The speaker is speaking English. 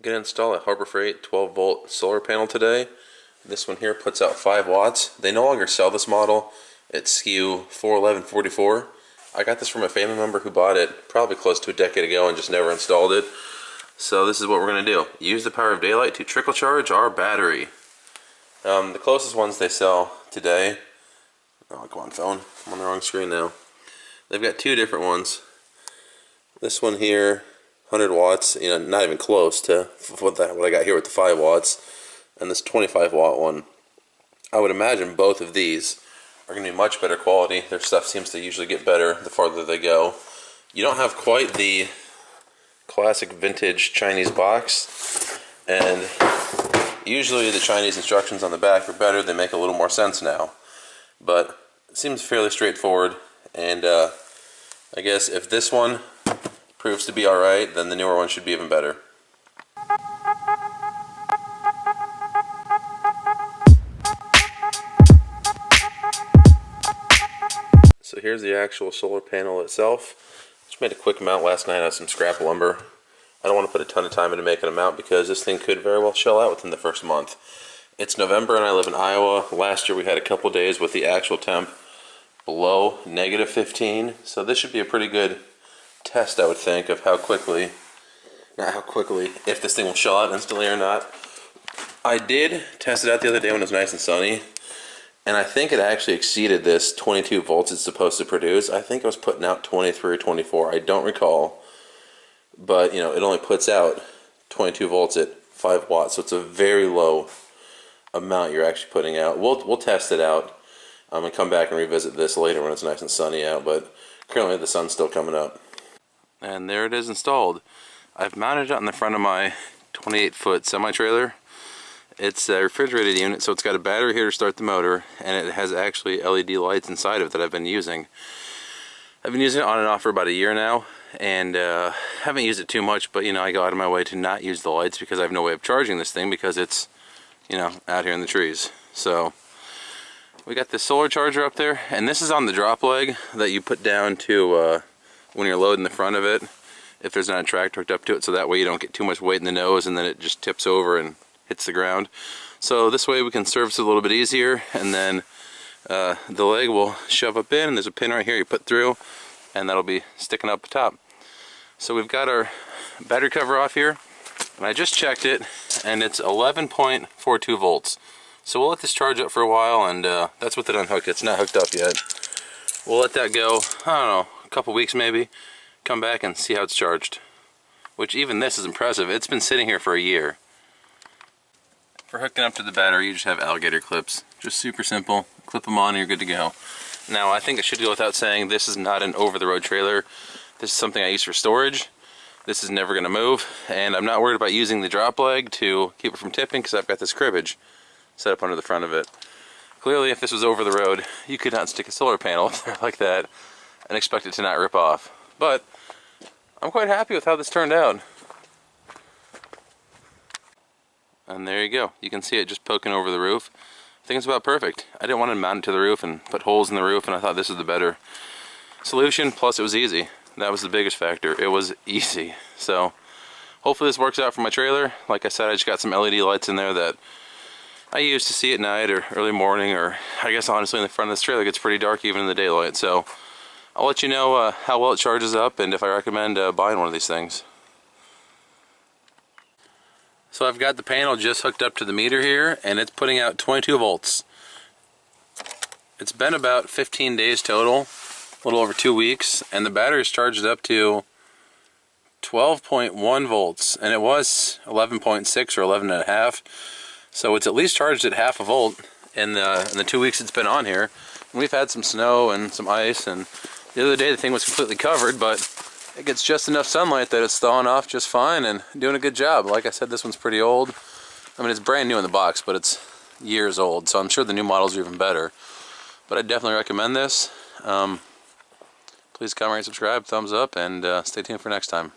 Gonna install a Harbor Freight 12 volt solar panel today. This one here puts out 5 watts. They no longer sell this model. It's SKU 41144. I got this from a family member who bought it probably close to a decade ago and just never installed it. So this is what we're gonna do. Use the power of daylight to trickle charge our battery. The closest ones they sell today, oh come on phone, I'm on the wrong screen now. They've got 2 different ones. This one here, 100 watts, not even close to what I got here with the 5 watts, and this 25 watt one. I would imagine both of these are going to be much better quality. Their stuff seems to usually get better the farther they go. You don't have quite the classic vintage Chinese box, and usually the Chinese instructions on the back are better. They make a little more sense now, but it seems fairly straightforward, and I guess if this one proves to be alright, then the newer one should be even better. So here's the actual solar panel itself. Just made a quick mount last night on some scrap lumber. I don't want to put a ton of time into making a mount because this thing could very well shell out within the first month. It's November and I live in Iowa. Last year we had a couple days with the actual temp below -15, so this should be a pretty good test, I would think, of if this thing will shell out instantly or not. I did test it out the other day when it was nice and sunny, and I think it actually exceeded this 22 volts it's supposed to produce. I think it was putting out 23 or 24, I don't recall, but it only puts out 22 volts at 5 watts, so it's a very low amount you're actually putting out. We'll test it out and come back and revisit this later when it's nice and sunny out, but currently the sun's still coming up. And there it is installed. I've mounted it on the front of my 28-foot semi-trailer. It's a refrigerated unit, so it's got a battery here to start the motor, and it has actually LED lights inside of it that I've been using. I've been using it on and off for about a year now, and haven't used it too much, but I go out of my way to not use the lights because I have no way of charging this thing because it's out here in the trees. So we got this solar charger up there, and this is on the drop leg that you put down to when you're loading the front of it, if there's not a tractor hooked up to it, so that way you don't get too much weight in the nose and then it just tips over and hits the ground. So this way we can service it a little bit easier, and then the leg will shove up in, and there's a pin right here you put through, and that'll be sticking up top. So we've got our battery cover off here, and I just checked it, and it's 11.42 volts. So we'll let this charge up for a while, and that's with it unhooked. It's not hooked up yet. We'll let that go, I don't know, a couple weeks maybe, come back and see how it's charged. Which even this is impressive. It's been sitting here for a year. For hooking up to the battery, you just have alligator clips. Just super simple. Clip them on and you're good to go. Now, I think it should go without saying, this is not an over-the-road trailer. This is something I use for storage. This is never going to move, and I'm not worried about using the drop leg to keep it from tipping because I've got this cribbage set up under the front of it. Clearly, if this was over the road, you could not stick a solar panel up there like that and expect it to not rip off. But I'm quite happy with how this turned out. And there you go. You can see it just poking over the roof. I think it's about perfect. I didn't want to mount it to the roof and put holes in the roof, and I thought this was the better solution. Plus, it was easy. That was the biggest factor. It was easy. So hopefully this works out for my trailer. Like I said, I just got some LED lights in there that I use to see at night or early morning, or I guess honestly in the front of this trailer it gets pretty dark even in the daylight. So I'll let you know how well it charges up and if I recommend buying one of these things. So I've got the panel just hooked up to the meter here, and it's putting out 22 volts. It's been about 15 days total, a little over 2 weeks, and the battery's charged up to 12.1 volts, and it was 11.6 or 11.5. So it's at least charged at half a volt in the 2 weeks it's been on here. And we've had some snow and some ice, and the other day the thing was completely covered, but it gets just enough sunlight that it's thawing off just fine and doing a good job. Like I said, this one's pretty old. I mean, it's brand new in the box, but it's years old, so I'm sure the new models are even better. But I definitely recommend this. Please comment, rate, subscribe, thumbs up, and stay tuned for next time.